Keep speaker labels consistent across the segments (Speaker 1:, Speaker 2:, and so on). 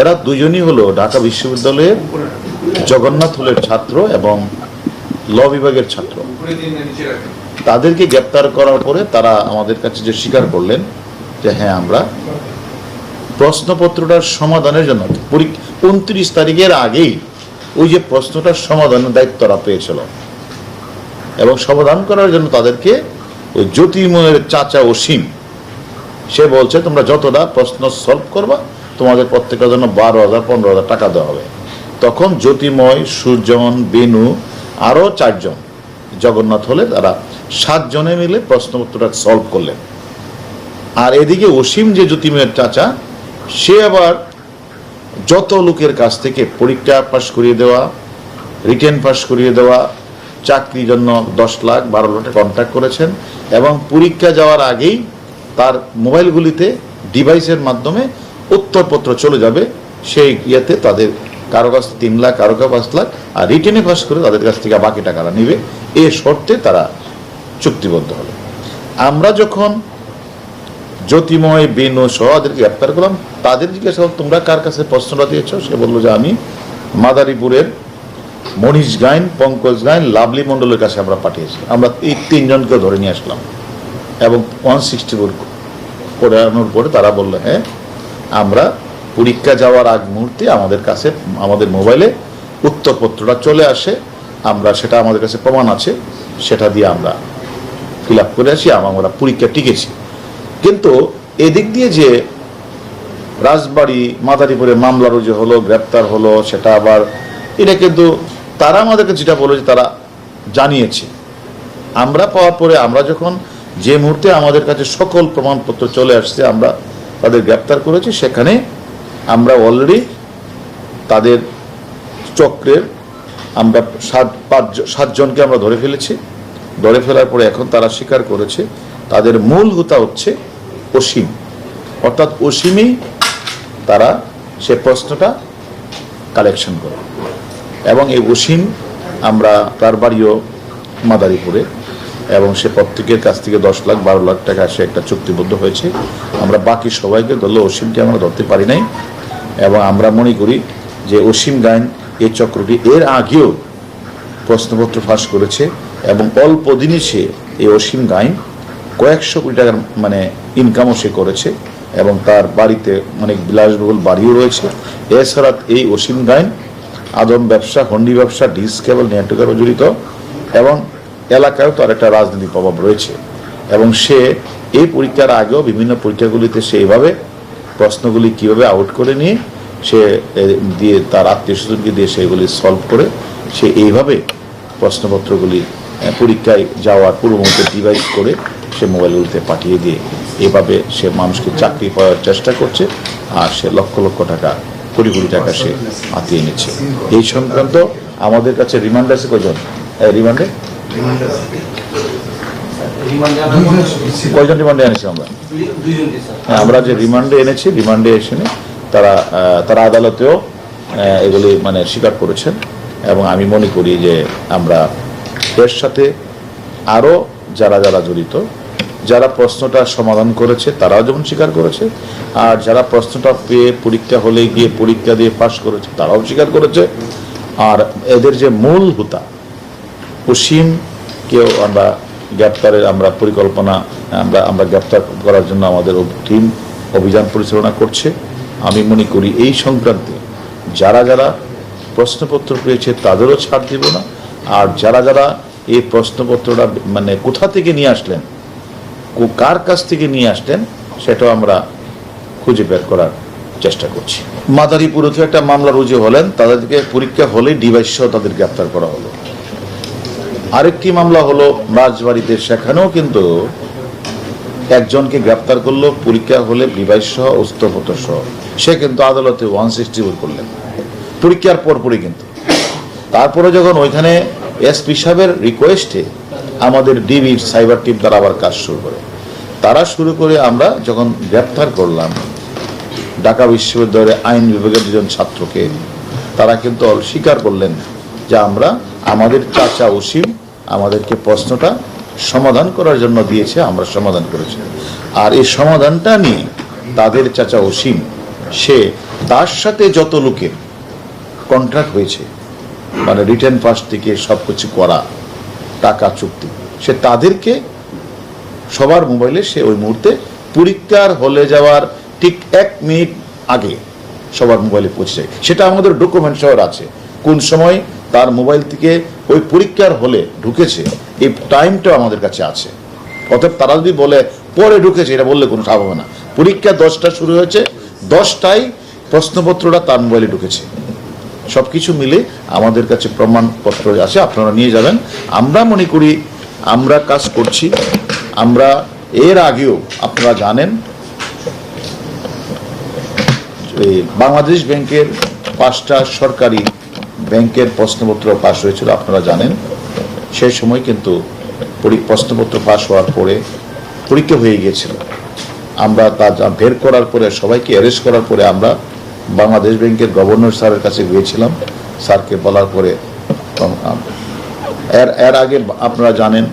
Speaker 1: এরা দুজনই হলো ঢাকা বিশ্ববিদ্যালয়ের জগন্নাথ হলের ছাত্র এবং ল বিভাগের ছাত্র। তাদেরকে গ্রেপ্তার করার পরে তারা আমাদের কাছে যে স্বীকার করলেন যে হ্যাঁ, আমরা প্রশ্নপত্রটার সমাধানের জন্য 29 তারিখের আগেই ওই যে প্রশ্নটার সমাধানের দায়িত্ব তারা পেয়েছিল এবং সমাধান করার জন্য তাদেরকে ওই জ্যোতির্ময়ের চাচা অসীম সে বলছে তোমরা যতটা প্রশ্ন সলভ করবা তোমাদের প্রত্যেকের জন্য 12,000 15,000 টাকা দেওয়া হবে। তখন জ্যোতির্ময়, সুজন, বেনু আরও 4 জন জগন্নাথ হলে তারা 7 জনে মিলে প্রশ্নপত্রটা সলভ করলেন। আর এদিকে অসীম যে জ্যোতির্ময়ের চাচা সে আবার যত লোকের কাছ থেকে পরীক্ষা পাশ করিয়ে দেওয়া, রিটেন পাশ করিয়ে দেওয়া, চাকরির জন্য 10 লাখ 12 লাখ কন্ট্যাক্ট করেছেন এবং পরীক্ষা যাওয়ার আগেই তার মোবাইলগুলিতে ডিভাইসের মাধ্যমে উত্তরপত্র চলে যাবে সেই ইয়েতে তাদের কারো কাছ 3 লাখ কারো কাছে 5 লাখ আর রিটেনে পাস করে তাদের কাছ থেকে বাকি টাকাটা নেবে এই শর্তে তারা চুক্তিবদ্ধ হলো। আমরা যখন জ্যোতির্ময়, বেনু সহ তাদেরকে গ্রেপ্তার করলাম তাদের জিজ্ঞাসা তোমরা কার কাছে প্রশ্নটা দিয়েছ? সে বললো যে আমি মাদারীপুরের মনীষ গাইন, পঙ্কজ গাইন, লাভলি মণ্ডলের কাছে আমরা পাঠিয়েছি। আমরা এই 3 জনকে ধরে নিয়ে আসলাম এবং 164 করানোর পরে তারা বললো হ্যাঁ, আমরা পরীক্ষা যাওয়ার আগ মুহূর্তে আমাদের কাছে আমাদের মোবাইলে উত্তরপত্রটা চলে আসে, আমরা সেটা আমাদের কাছে প্রমাণ আছে, সেটা দিয়ে আমরা ফিল আপ করে আসি, আমরা পরীক্ষা টিকেছি। কিন্তু এদিক দিয়ে যে রাজবাড়ী মাদারীপুরে মামলা রুজু হলো, গ্রেপ্তার হলো, সেটা আবার এটা কিন্তু তারা আমাদেরকে যেটা বলে যে তারা জানিয়েছে। আমরা পাওয়ার পরে আমরা যখন যে মুহূর্তে আমাদের কাছে সকল প্রমাণপত্র চলে আসছে আমরা তাদের গ্রেপ্তার করেছি, সেখানে আমরা অলরেডি তাদের চক্রের আমরা 7 জনকে আমরা ধরে ফেলেছি। ধরে ফেলার পরে এখন তারা স্বীকার করেছে তাদের মূল হোতা হচ্ছে অসীম, অর্থাৎ অসীমই তারা সে প্রশ্নটা কালেকশন করে এবং এই অসীম আমরা তার বাড়িও মাদারীপুরে এবং সে প্রত্যেকের কাছ থেকে 10 লাখ 12 লাখ টাকা সে একটা চুক্তিবদ্ধ হয়েছে। আমরা বাকি সবাইকে ধরলে অসীমকে আমরা ধরতে পারি নাই এবং আমরা মনে করি যে অসীম গাইন এই চক্রটি এর আগেও প্রশ্নপত্র ফাঁস করেছে এবং অল্প দিনই সে এই অসীম গাইন কয়েকশো কোটি টাকার মানে ইনকামও সে করেছে এবং তার বাড়িতে অনেক বিলাসবহুল বাড়িও রয়েছে। এছাড়া এই অসীম গাইন আদম ব্যবসা, হন্ডি ব্যবসা, ডিস কেবল নেটওয়ার্কেরও জড়িত এবং এলাকায়ও তার একটা রাজনৈতিক প্রভাব রয়েছে এবং সে এই পরীক্ষার আগেও বিভিন্ন পরীক্ষাগুলিতে সে এইভাবে প্রশ্নগুলি কীভাবে আউট করে নিয়ে সে দিয়ে তার আত্মীয় স্বজনকে দিয়ে সেগুলি সলভ করে সে এইভাবে প্রশ্নপত্রগুলি পরীক্ষায় যাওয়ার পূর্ব মুহূর্তে ডিভাইস করে সে মোবাইলগুলিতে পাঠিয়ে দিয়ে এভাবে সে মানুষকে চাকরি পাওয়ার চেষ্টা করছে আর সে লক্ষ লক্ষ টাকা, কোটি কোটি টাকা সে হাতিয়ে নিচ্ছে। এই সংক্রান্ত আমাদের কাছে রিমান্ড আছে কয়জন? রিমান্ডে কয়জন রিমান্ডে এনেছি আমরা? আমরা যে রিমান্ডে এনেছি, রিমান্ডে এসে তারা আদালতেও এগুলি মানে স্বীকার করেছেন এবং আমি মনে করি যে আমরা এর সাথে আরও যারা যারা জড়িত, যারা প্রশ্নটা সমাধান করেছে তারাও যেমন স্বীকার করেছে আর যারা প্রশ্নটা পেয়ে পরীক্ষা হলে গিয়ে পরীক্ষা দিয়ে পাশ করেছে তারাও স্বীকার করেছে। আর এদের যে মূল হোতা অসীমকেও আমরা গ্রেপ্তারের আমরা পরিকল্পনা আমরা গ্রেপ্তার করার জন্য আমাদের টিম অভিযান পরিচালনা করছে। আমি মনে করি এই সংক্রান্তে যারা যারা প্রশ্নপত্র পেয়েছে তাদেরও ছাড় দিব না আর যারা যারা এই প্রশ্নপত্রটা মানে কোথা থেকে নিয়ে আসলেন, কার কাছ থেকে নিয়ে আসলেন সেটাও আমরা খুঁজে বের করার চেষ্টা করছি। মাদারীপুরে একটা মামলা রুজু হলেন, তাদেরকে পরীক্ষা হলে ডিভাইস সহ তাদের গ্রেপ্তার করা হলো। আরেকটি মামলা হলো রাজবাড়িতে, সেখানেও কিন্তু একজনকে গ্রেপ্তার করলো পরীক্ষা হলে ডিভাইস সহ উত্তরপত্র সহ, সে কিন্তু আদালতে 164 করলেন পরীক্ষার পরপরই। কিন্তু তারপরে যখন ওইখানে এসপি সাহেবের রিকোয়েস্টে আমাদের ডিবির সাইবার টিম তারা আবার কাজ শুরু করে, আমরা যখন গ্রেপ্তার করলাম ঢাকা বিশ্ববিদ্যালয়ের আইন বিভাগের 2 জন ছাত্রকে, তারা কিন্তু স্বীকার করলেন যে আমাদের চাচা অসীম আমাদেরকে প্রশ্নটা সমাধান করার জন্য দিয়েছে, আমরা সমাধান করেছি। আর এই সমাধানটা নিয়ে তাদের চাচা অসীম সে তার সাথে যত লোকের কন্ট্রাক্ট হয়েছে, মানে রিটার্ন পাস থেকে সব কিছু করা, টাকা চুক্তি, সে তাদেরকে সবার মোবাইলে সে ওই মুহূর্তে পরীক্ষার হলে যাওয়ার ঠিক 1 মিনিট আগে সবার মোবাইলে পৌঁছে যায়। সেটা আমাদের ডকুমেন্ট সহ আছে, কোন সময় তার মোবাইল থেকে ওই পরীক্ষার হলে ঢুকেছে এই টাইমটাও আমাদের কাছে আছে। অতএব তারা যদি বলে পরে ঢুকেছে, এটা বললে কোনো লাভ হবে না। পরীক্ষা 10টা শুরু হয়েছে, 10টায় প্রশ্নপত্রটা তার মোবাইলে ঢুকেছে। সব কিছু মিলে আমাদের কাছে প্রমাণপত্র আছে, আপনারা নিয়ে যাবেন। আমরা মনে করি আমরা কাজ করছি। আমরা এর আগেও আপনারা জানেন বাংলাদেশ ব্যাংকের 5টা সরকারি ব্যাংকের প্রশ্নপত্র পাশ হয়েছিল, আপনারা জানেন। সেই সময় কিন্তু প্রশ্নপত্র পাশ হওয়ার পরে পরীক্ষা হয়ে গিয়েছিল। আমরা তা বের করার পরে, সবাইকে অ্যারেস্ট করার পরে আমরা বাংলাদেশ ব্যাংকের গভর্নর স্যারের কাছে গিয়েছিলাম। স্যারকে বলার পরে এর আগে আপনারা জানেন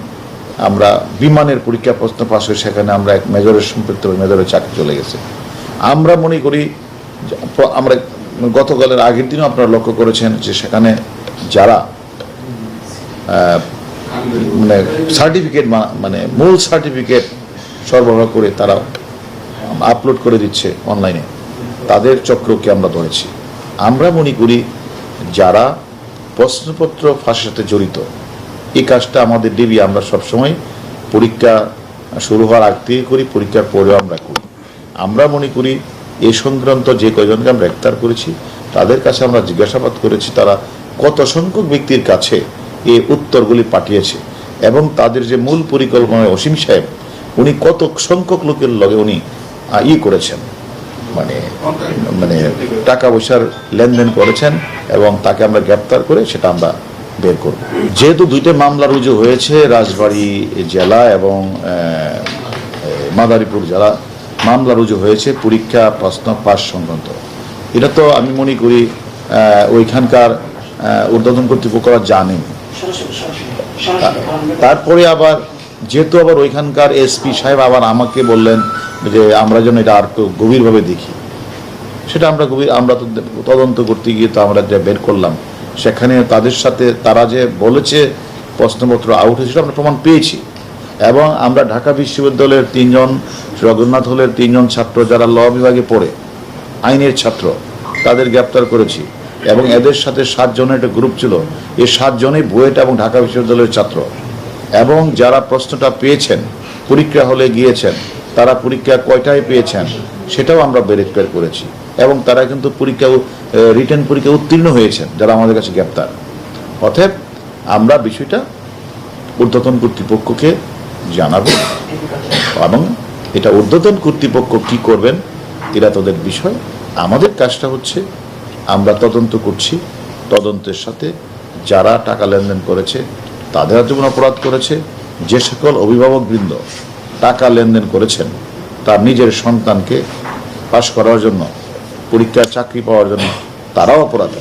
Speaker 1: আমরা বিমানের পরীক্ষা প্রশ্ন পাশ হয়ে সেখানে আমরা এক মেজরের সম্পৃক্ত মেজরের চাকরি চলে গেছে। আমরা মনে করি আমরা গতকালের আগের দিনও আপনারা লক্ষ্য করেছেন যে সেখানে যারা মানে সার্টিফিকেট, মানে মূল সার্টিফিকেট সরবরাহ করে তারা আপলোড করে দিচ্ছে অনলাইনে, তাদের চক্রকে আমরা ধরেছি। আমরা মনে করি যারা প্রশ্নপত্র ফাঁসের সাথে জড়িত, এই কাজটা আমাদের ডিবি আমরা সবসময় পরীক্ষা শুরু হওয়ার আগ থেকে করি, পরীক্ষার পরেও আমরা করি। আমরা মনে করি এই সংক্রান্ত যে কয়জনকে আমরা গ্রেফতার করেছি তাদের কাছে আমরা জিজ্ঞাসাবাদ করেছি তারা কত সংখ্যক ব্যক্তির কাছে এই উত্তরগুলি পাঠিয়েছে, এবং তাদের যে মূল পরিকল্পনা অসীম সাহেব উনি কত সংখ্যক লোকের লগে উনি করেছেন, মানে মানে টাকা পয়সার লেনদেন করেছেন, এবং তাকে আমরা গ্রেফতার করে সেটা আমরা বের করব। যেহেতু 2টা মামলা রুজু হয়েছে, রাজবাড়ী জেলা এবং মাদারীপুর জেলা মামলা রুজু হয়েছে পরীক্ষা প্রশ্ন পাস সংক্রান্ত। এটা তো আমি মনে করি ওইখানকার ঊর্ধ্বতন কর্তৃপক্ষরা জানেন। তারপরে আবার যেহেতু আবার ওইখানকার এসপি সাহেব আবার আমাকে বললেন যে আমরা যেন এটা আর একটু গভীরভাবে দেখি, সেটা আমরা তো তদন্ত করতে গিয়ে তো আমরা যা বের করলাম সেখানে তাদের সাথে তারা যে বলেছে প্রশ্নপত্র আউট হয়েছিল আমরা প্রমাণ পেয়েছি। এবং আমরা ঢাকা বিশ্ববিদ্যালয়ের 3 জন, জগন্নাথ হলের 3 জন ছাত্র যারা ল বিভাগে পড়ে, আইনের ছাত্র, তাদের গ্রেপ্তার করেছি। এবং এদের সাথে 7 জনের একটা গ্রুপ ছিল, এই 7 জনই বুয়েট এবং ঢাকা বিশ্ববিদ্যালয়ের ছাত্র। এবং যারা প্রশ্নটা পেয়েছেন, পরীক্ষা হলে গিয়েছেন, তারা পরীক্ষা কয়টায় পেয়েছেন সেটাও আমরা বের করেছি। এবং তারা কিন্তু রিটেন পরীক্ষা উত্তীর্ণ হয়েছেন যারা আমাদের কাছে গ্রেপ্তার। অতএব আমরা বিষয়টা ঊর্ধ্বতন কর্তৃপক্ষকে জানাবো, এবং এটা ঊর্ধ্বতন কর্তৃপক্ষ কি করবেন এটা তাদের বিষয়। আমাদের কাজটা হচ্ছে আমরা তদন্ত করছি, তদন্তের সাথে যারা টাকা লেনদেন করেছে, তাদের যেমন অপরাধ করেছে, যে সকল অভিভাবকবৃন্দ টাকা লেনদেন করেছেন তার নিজের সন্তানকে পাশ করার জন্য, পরীক্ষার চাকরি পাওয়ার জন্য, তারাও অপরাধ,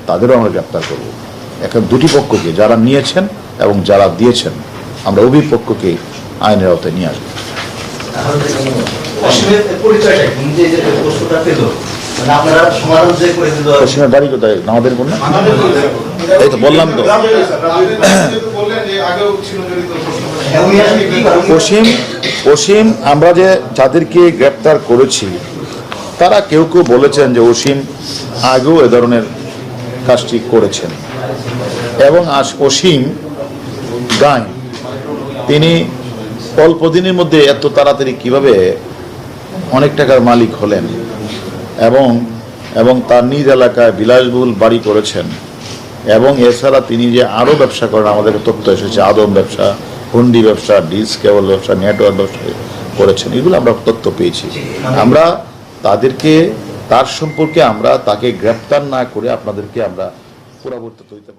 Speaker 1: তাদেরও আমরা গ্রেপ্তার করব। এখন 2টি পক্ষকে, যারা নিয়েছেন এবং যারা দিয়েছেন, আমরা উভয় পক্ষকে আইনের আওতায় নিয়ে আসবো। অসীমের বাড়ি কোথায়? আমাদের বল না, এই তো বললাম তো। অসীম আমরা যে যাদেরকে গ্রেপ্তার করেছি তারা কেউ কেউ বলেছেন যে অসীম আগেও এ ধরনের কাজটি করেছেন। এবং অসীম গাই তিনি অল্প দিনের মধ্যে এত তাড়াতাড়ি কিভাবে অনেক টাকার মালিক হলেন, এবং তার নিজ এলাকায় বিলাসবহুল বাড়ি করেছেন। এবং এছাড়া তিনি যে আরও ব্যবসা করেন, আমাদের তথ্য এসেছে, আদম ব্যবসা, হুন্ডি ব্যবসা, ডিস কেবল ব্যবসা, নেটওয়ার্ক ব্যবসা করেছেন, এগুলো আমরা তথ্য পেয়েছি। আমরা তার সম্পর্কে আমরা তাকে গ্রেপ্তার না করে আপনাদেরকে আমরা পরবর্তীতে